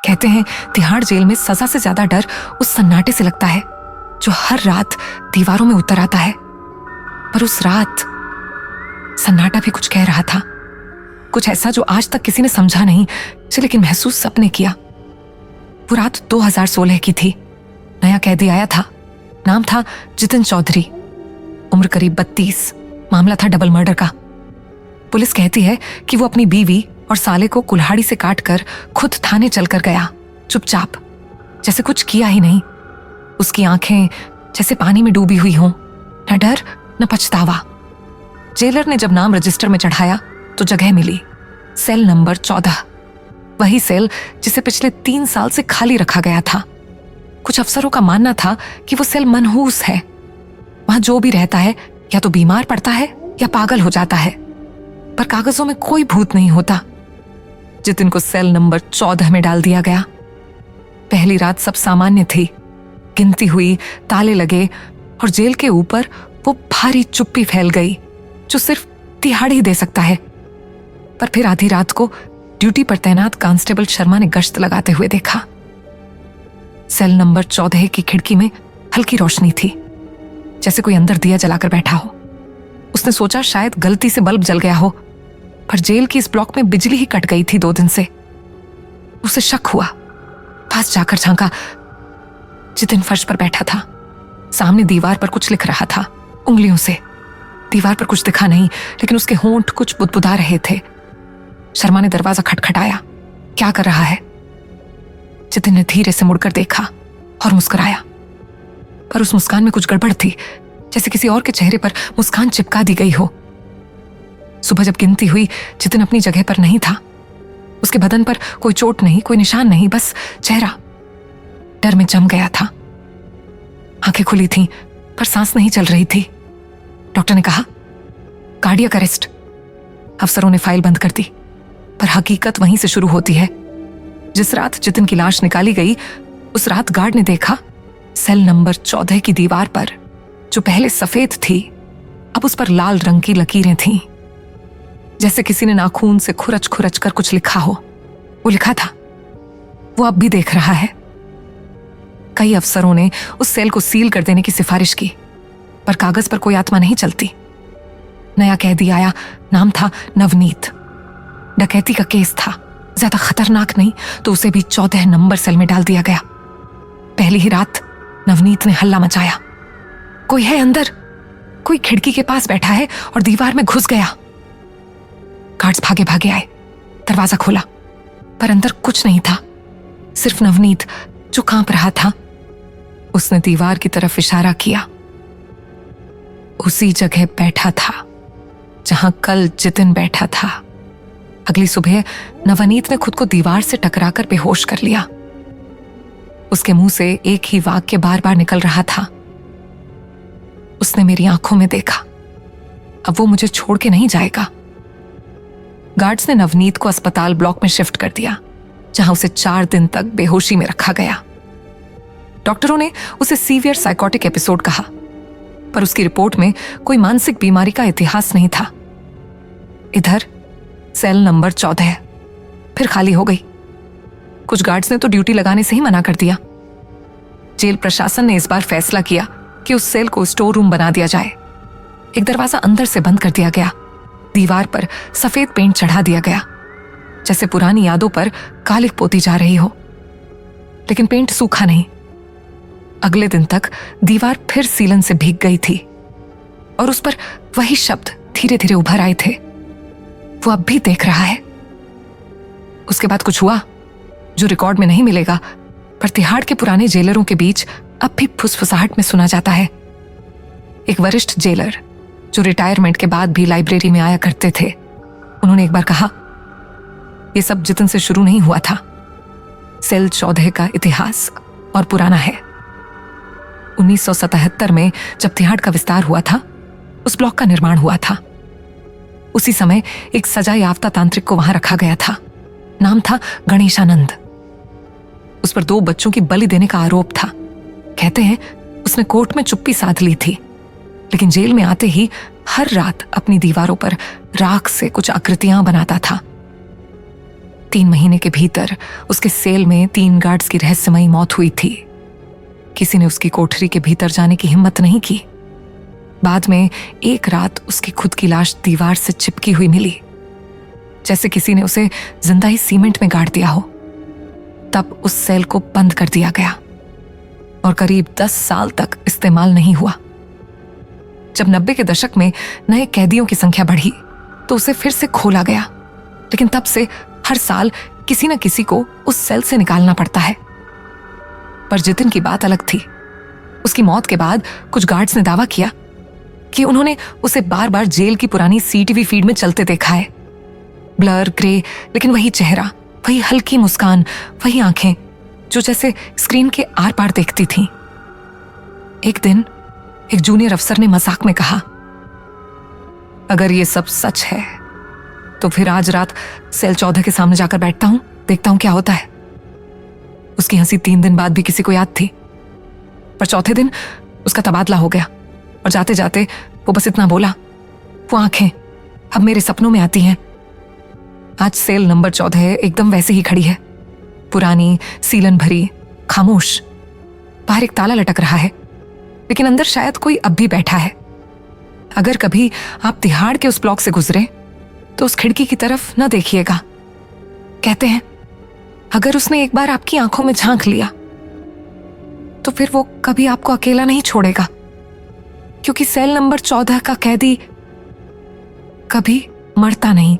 कहते हैं तिहाड़ जेल में सजा से ज्यादा डर उस सन्नाटे से लगता है जो हर रात दीवारों में उतर आता है। पर उस रात सन्नाटा भी कुछ कह रहा था, कुछ ऐसा जो आज तक किसी ने समझा नहीं, लेकिन महसूस सबने किया। वो रात 2016 की थी। नया कैदी आया था। नाम था जितिन चौधरी। उम्र करीब 32। मामला था डबल मर्डर का। पुलिस कहती है कि वो अपनी बीवी और साले को कुल्हाड़ी से काटकर खुद थाने चलकर गया, चुपचाप, जैसे कुछ किया ही नहीं। उसकी आंखें जैसे पानी में डूबी हुई हों, न डर न पछतावा। जेलर ने जब नाम रजिस्टर में चढ़ाया तो जगह मिली, सेल नंबर 14। वही सेल जिसे पिछले 3 साल से खाली रखा गया था। कुछ अफसरों का मानना था कि वो सेल मनहूस है। वहां जो भी रहता है या तो बीमार पड़ता है या पागल हो जाता है, पर कागजों में कोई भूत नहीं होता। जितिन को सेल नंबर 14 में डाल दिया गया। पहली रात सब सामान्य थी। गिनती हुई, ताले लगे और जेल के ऊपर वो भारी चुप्पी फैल गई जो सिर्फ तिहाड़ ही दे सकता है। पर फिर आधी रात को ड्यूटी पर तैनात कांस्टेबल शर्मा ने गश्त लगाते हुए देखा। सेल नंबर 14 की खिड़की में हल्की रोशनी थी, जैसे कोई अंदर दिया जलाकर बैठा हो। उसने सोचा शायद गलती से बल्ब जल गया हो, पर जेल की इस ब्लॉक में बिजली ही कट गई थी 2 दिन से। उसे शक हुआ। पास जाकर झांका। जितिन फर्श पर बैठा था। सामने दीवार पर कुछ लिख रहा था उंगलियों से। दीवार पर कुछ दिखा नहीं, लेकिन उसके होंठ कुछ बुदबुदा रहे थे। शर्मा ने दरवाजा खटखटाया। क्या कर रहा है? जितिन ने धीरे से मुड़कर देखा और मुस्कुराया, पर उस मुस्कान में कुछ गड़बड़ थी, जैसे किसी और के चेहरे पर मुस्कान चिपका दी गई हो। सुबह जब गिनती हुई, जितिन अपनी जगह पर नहीं था। उसके बदन पर कोई चोट नहीं, कोई निशान नहीं, बस चेहरा डर में जम गया था। आंखें खुली थीं, पर सांस नहीं चल रही थी। डॉक्टर ने कहा कार्डियक अरेस्ट। अफसरों ने फाइल बंद कर दी, पर हकीकत वहीं से शुरू होती है। जिस रात जितिन की लाश निकाली गई, उस रात गार्ड ने देखा सेल नंबर 14 की दीवार पर, जो पहले सफेद थी, अब उस पर लाल रंग की लकीरें थीं, जैसे किसी ने नाखून से खुरच खुरच कर कुछ लिखा हो। वो लिखा था, वो अब भी देख रहा है। कई अफसरों ने उस सेल को सील कर देने की सिफारिश की, पर कागज पर कोई आत्मा नहीं चलती। नया कैदी आया। नाम था नवनीत। डकैती का केस था, ज्यादा खतरनाक नहीं, तो उसे भी 14 नंबर सेल में डाल दिया गया। पहली ही रात नवनीत ने हल्ला मचाया, कोई है अंदर, कोई खिड़की के पास बैठा है और दीवार में घुस गया। गार्ड्स भागे भागे आए, दरवाजा खोला, पर अंदर कुछ नहीं था, सिर्फ नवनीत जो कांप रहा था। उसने दीवार की तरफ इशारा किया। उसी जगह बैठा था जहां कल जितिन बैठा था। अगली सुबह नवनीत ने खुद को दीवार से टकराकर बेहोश कर लिया। उसके मुंह से एक ही वाक्य बार बार निकल रहा था, उसने मेरी आंखों में देखा, अब वो मुझे छोड़ के नहीं जाएगा। गार्ड्स ने नवनीत को अस्पताल ब्लॉक में शिफ्ट कर दिया, जहां उसे 4 दिन तक बेहोशी में रखा गया। डॉक्टरों ने उसे सीवियर साइकोटिक एपिसोड कहा, पर उसकी रिपोर्ट में कोई मानसिक बीमारी का इतिहास नहीं था। इधर सेल नंबर 14 फिर खाली हो गई। कुछ गार्ड्स ने तो ड्यूटी लगाने से ही मना कर दिया। जेल प्रशासन ने इस बार फैसला किया कि उस सेल को स्टोर रूम बना दिया जाए। एक दरवाजा अंदर से बंद कर दिया गया। दीवार पर सफेद पेंट चढ़ा दिया गया, जैसे पुरानी यादों पर कालिक पोती जा रही हो, लेकिन पेंट सूखा नहीं। अगले दिन तक दीवार फिर सीलन से भीग गई थी और उस पर वही शब्द धीरे धीरे उभर आए थे, वो अब भी देख रहा है। उसके बाद कुछ हुआ जो रिकॉर्ड में नहीं मिलेगा, पर तिहाड़ के पुराने जेलरों के बीच अब भी फुसफुसाहट में सुना जाता है। एक वरिष्ठ जेलर जो रिटायरमेंट के बाद भी लाइब्रेरी में आया करते थे, उन्होंने एक बार कहा, यह सब जितिन से शुरू नहीं हुआ था। सेल 14 का इतिहास और पुराना है। 1977 में जब तिहाड़ का विस्तार हुआ था, उस ब्लॉक का निर्माण हुआ था। उसी समय एक सजा याफ्ता तांत्रिक को वहां रखा गया था। नाम था गणेशानंद। उस पर 2 बच्चों की बलि देने का आरोप था। कहते हैं उसने कोर्ट में चुप्पी साध ली थी, लेकिन जेल में आते ही हर रात अपनी दीवारों पर राख से कुछ आकृतियां बनाता था। 3 महीने के भीतर उसके सेल में 3 गार्ड्स की रहस्यमयी मौत हुई थी। किसी ने उसकी कोठरी के भीतर जाने की हिम्मत नहीं की। बाद में एक रात उसकी खुद की लाश दीवार से चिपकी हुई मिली, जैसे किसी ने उसे जिंदा ही सीमेंट में गाड़ दिया हो। तब उस सेल को बंद कर दिया गया और करीब 10 साल तक इस्तेमाल नहीं हुआ। जब 90 के दशक में नए कैदियों की संख्या बढ़ी तो उसे फिर से खोला गया, लेकिन तब से हर साल किसी न किसी को उस सेल से निकालना पड़ता है। पर जितिन की बात अलग थी। उसकी मौत के बाद कुछ गार्ड्स ने दावा किया कि उन्होंने उसे बार बार जेल की पुरानी सीटीवी फीड में चलते देखा है। ब्लर, ग्रे, लेकिन वही चेहरा, वही हल्की मुस्कान, वही आंखें जो जैसे स्क्रीन के आर पार देखती थीं। एक दिन एक जूनियर अफसर ने मजाक में कहा, अगर ये सब सच है तो फिर आज रात सेल 14 के सामने जाकर बैठता हूं, देखता हूं क्या होता है। उसकी हंसी 3 दिन बाद भी किसी को याद थी, पर चौथे दिन उसका तबादला हो गया और जाते जाते वो बस इतना बोला, वो आंखें अब मेरे सपनों में आती हैं। आज सेल नंबर 14 एकदम वैसे ही खड़ी है, पुरानी, सीलन भरी, खामोश। बाहर एक ताला लटक रहा है, लेकिन अंदर शायद कोई अब भी बैठा है। अगर कभी आप तिहाड़ के उस ब्लॉक से गुजरे तो उस खिड़की की तरफ न देखिएगा। कहते हैं अगर उसने एक बार आपकी आंखों में झांक लिया तो फिर वो कभी आपको अकेला नहीं छोड़ेगा, क्योंकि सेल नंबर 14 का कैदी कभी मरता नहीं।